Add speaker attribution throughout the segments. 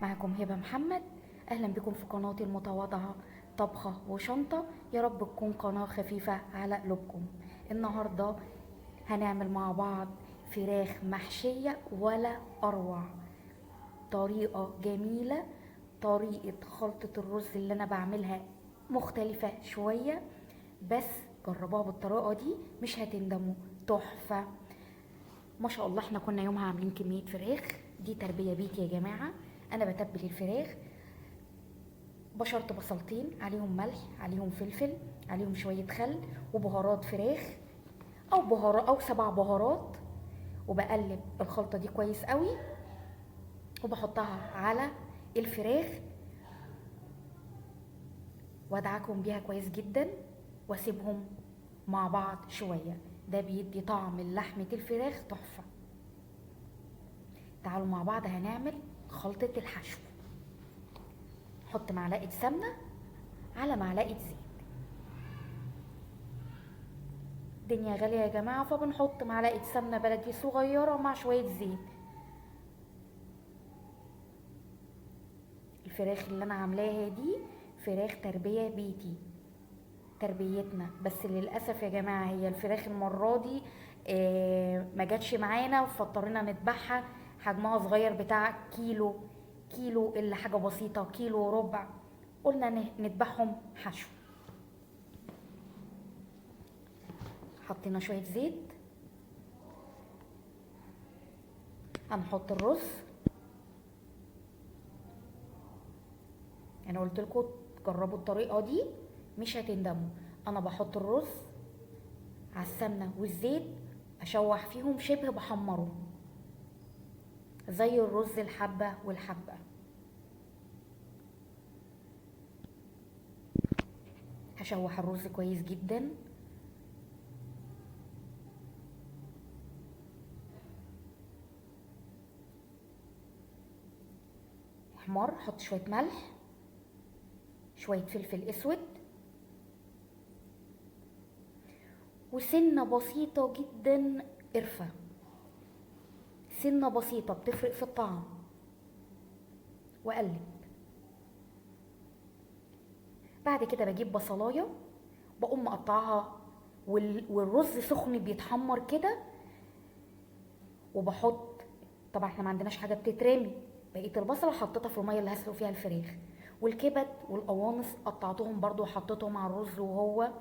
Speaker 1: معكم هبة محمد. أهلا بكم في قناتي المتواضعة طبخة وشنطة. يا رب تكون قناة خفيفة على قلوبكم. النهاردة هنعمل مع بعض فراخ محشية ولا أروع. طريقة جميلة. طريقة خلطة الرز اللي أنا بعملها مختلفة شوية، بس جربوها بالطريقة دي مش هتندموا. تحفة ما شاء الله. احنا كنا يومها عاملين كمية فراخ. دي تربية بيتي يا جماعة. انا بتبل الفراخ، بشرت بصلتين عليهم ملح عليهم فلفل عليهم شوية خل وبهارات فراخ او بهارات او 7 بهارات، وبقلب الخلطة دي كويس قوي وبحطها على الفراخ وادعكهم بيها كويس جدا واسيبهم مع بعض شوية. ده بيدي طعم لحمة الفراخ تحفة. تعالوا مع بعض هنعمل خلطة الحشو. حط معلقة سمنة على معلقة زيت. الدنيا غالية يا جماعة، فبنحط معلقة سمنة بلدي صغيرة مع شوية زيت. الفراخ اللي انا عاملاها دي فراخ تربية بيتي، تربيتنا، بس للأسف يا جماعة هي الفراخ المرة دي ما جاتش معانا فاضطرينا نذبحها. حجمها صغير بتاع كيلو، كيلو الا حاجة بسيطة، كيلو وربع. قلنا نذبحهم حشو. حطينا شوية زيت، هنحط الرز. انا قلت لكم جربوا الطريقه دي مش هتندموا. انا بحط الرز على السمنه والزيت، اشوح فيهم شبه بحمره زي الرز الحبه والحبه. هشوح الرز كويس جدا. احمر، احط شويه ملح، شويه فلفل اسود، وسنه بسيطه جدا قرفه. سنه بسيطه بتفرق في الطعم. واقلب. بعد كده بجيب بصلايه بقوم مقطعها، والرز سخن بيتحمر كده، وبحط، طبعا احنا ما عندناش حاجه بتترمي، بقيه البصله حطيتها في الميه اللي هسلق فيها الفراخ. والكبد والقوانص قطعتهم برضو وحطيتهم على الرز وهو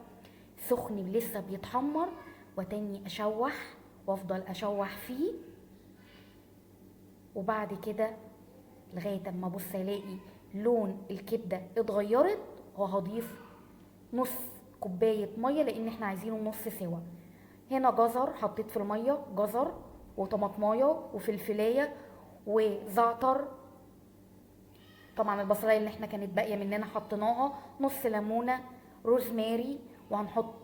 Speaker 1: سخن لسه بيتحمر، وتاني اشوح وافضل اشوح فيه. وبعد كده لغايه اما ابص الاقي لون الكبده اتغيرت، وهضيف نص كوبايه ميه لان احنا عايزينه نص سوا. هنا جزر، حطيت في الميه جزر وطماطمايه وفلفلايه وزعتر. طبعا البصلايه اللي احنا كانت باقيه مننا حطيناها، نص ليمونه، روزماري، وهنحط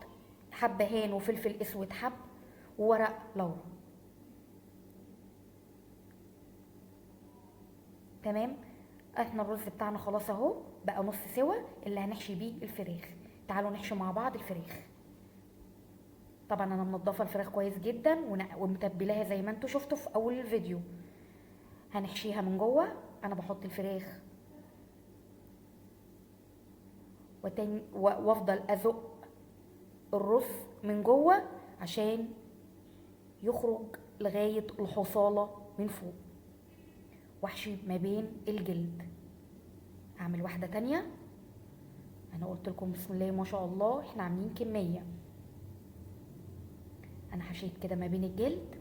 Speaker 1: حبهان وفلفل اسود حب وورق لورا. تمام. احنا الرز بتاعنا خلاص اهو بقى نص سوا اللي هنحشي بيه الفراخ. تعالوا نحشي مع بعض الفراخ. طبعا انا منضفه الفراخ كويس جدا ومتبلاها زي ما انتوا شفتوا في اول الفيديو. هنحشيها من جوه. انا بحط الفراخ وافضل ازق الرز من جوه عشان يخرج لغايه الحصاله من فوق، واحشي ما بين الجلد. هعمل واحده تانية. انا قلت لكم بسم الله ما شاء الله احنا عاملين كميه. انا حشيت كده ما بين الجلد،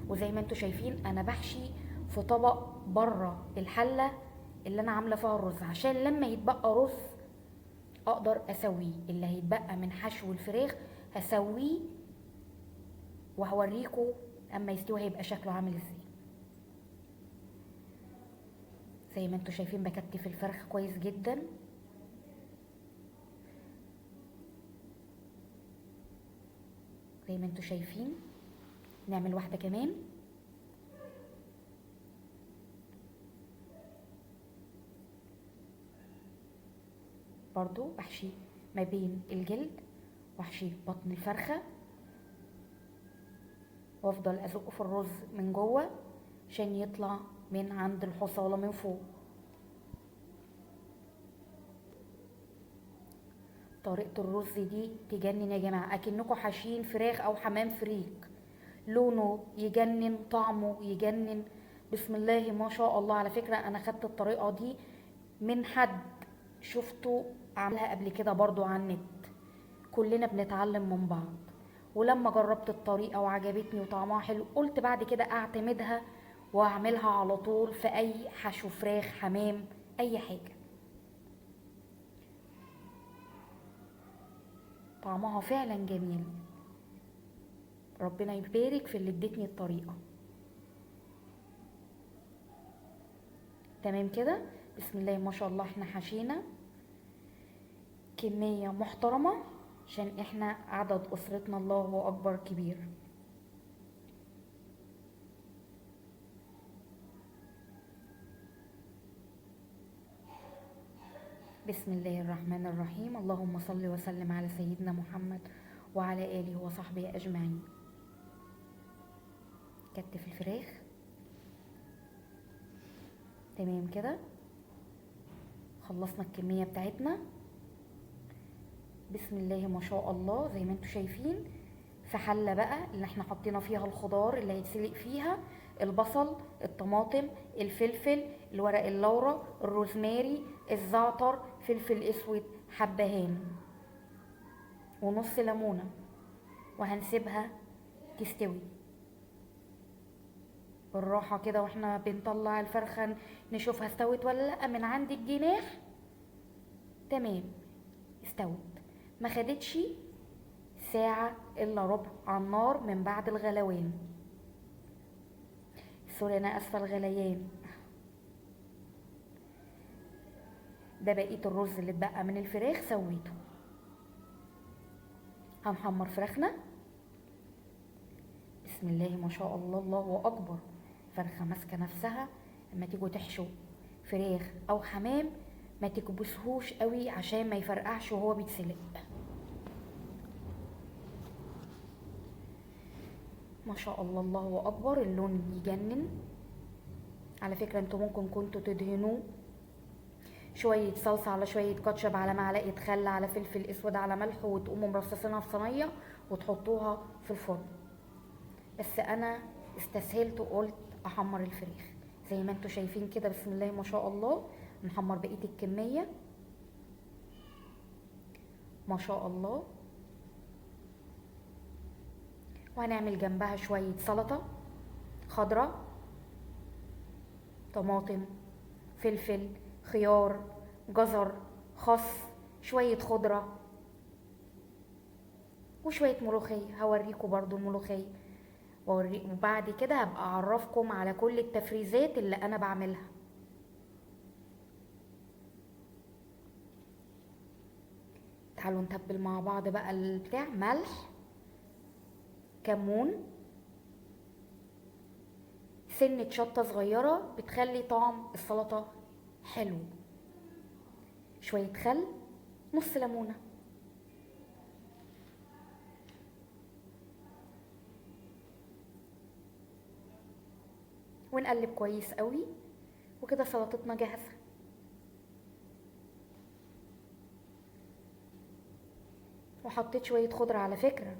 Speaker 1: وزي ما انتوا شايفين انا بحشي في طبق بره الحله اللي انا عامله فيها الرز، عشان لما يتبقى رز اقدر اسويه. اللي هيتبقى من حشو الفراخ هسويه وهوريكم اما يستوي هيبقى شكله عامل ازاي. زي ما انتوا شايفين بكتف الفرخ كويس جدا. زي ما انتوا شايفين. نعمل واحده كمان. برضو بحشي ما بين الجلد واحشي بطن الفرخه، وافضل ازقه في الرز من جوه عشان يطلع من عند الحصالة من فوق. طريقة الرز دي تجنن يا جماعة، اكنكم حاشين فراخ او حمام فريك، لونه يجنن، طعمه يجنن، بسم الله ما شاء الله. على فكرة انا خدت الطريقة دي من حد شفته عملها قبل كده برضو على النت، كلنا بنتعلم من بعض. ولما جربت الطريقة وعجبتني وطعمها حلو، قلت بعد كده اعتمدها واعملها على طول في اي حشو فراخ حمام اي حاجة. طعمها فعلا جميل، ربنا يبارك في اللي ادتني الطريقة. تمام كده، بسم الله ما شاء الله. احنا حشينا كمية محترمة عشان احنا عدد اسرتنا الله اكبر كبير. بسم الله الرحمن الرحيم، اللهم صل وسلم على سيدنا محمد وعلى آله وصحبه أجمعين. كتف الفراخ تمام كده، خلصنا الكمية بتاعتنا. بسم الله ما شاء الله، زي ما انتوا شايفين في حلة بقى اللي احنا حطينا فيها الخضار اللي هيتسلق فيها، البصل، الطماطم، الفلفل، الورق اللورا، الروزماري، الزعتر، فلفل اسود، حبهان، ونص ليمونة، وهنسيبها تستوي بالراحة كده. واحنا بنطلع الفرخة نشوفها استوت ولا لا من عند الجناح. تمام، استوت، ما خدتش ساعة الا ربع على النار من بعد الغلوان. سوري انا اسفة، الغليان. ده بقية الرز اللي اتبقى من الفراخ سويته. هنحمر فراخنا، بسم الله ما شاء الله، الله اكبر. فرخة ماسكة نفسها. لما تيجوا تحشوا فراخ او حمام ما تكبسهوش قوي عشان ما يفرقعش وهو بيتسلق. ما شاء الله، الله اكبر، اللون يجنن. على فكرة انتوا ممكن كنتوا تدهنوه شوية صلصة على شوية كاتشب على معلقة خل على فلفل اسود على ملح، وتقوموا مرصصينها في صينية وتحطوها في الفرن، بس انا استسهلت وقلت احمر الفراخ زي ما انتوا شايفين كده. بسم الله ما شاء الله، نحمر بقية الكمية ما شاء الله. وهنعمل جنبها شوية سلطة خضراء، طماطم، فلفل، خيار، جزر، خس، شوية خضرة، وشوية ملوخية. هوريكم برضو الملوخية وبعد كده هبقى اعرفكم على كل التفريزات اللي انا بعملها. تعالوا نتبل مع بعض بقى البتاع. ملح، كمون، سنة شطة صغيرة بتخلي طعم السلطة حلو، شوية خل، نص ليمونة. ونقلب كويس قوي، وكده سلطتنا جاهزة. وحطيت شوية خضرة على فكرة،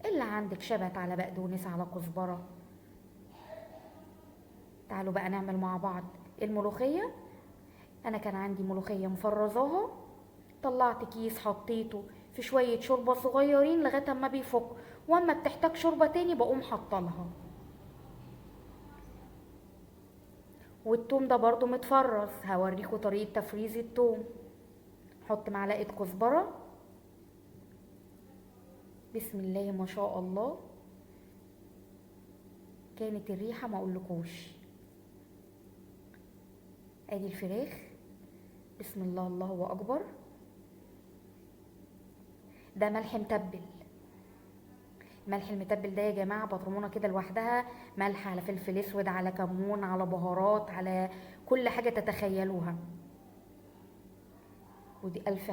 Speaker 1: اللي عندك شبت على بقدونس على كزبرة. تعالوا بقى نعمل مع بعض الملوخية. انا كان عندي ملوخية مفرزاها، طلعت كيس حطيته في شوية شوربة صغيرين لغاية ما بيفك، واما بتحتاج شوربة تاني بقوم حطلها. والثوم ده برضو متفرز، هوريكم طريقة تفريز الثوم. حط معلقة كزبرة، بسم الله ما شاء الله، كانت الريحة ما اقولكوش. ادي الفراخ، بسم الله الله اكبر. ده ملح متبل، الملح المتبل ده يا جماعة بطرمونة كده لوحدها، ملح على فلفل اسود على كمون على بهارات على كل حاجة تتخيلوها. ودي ألف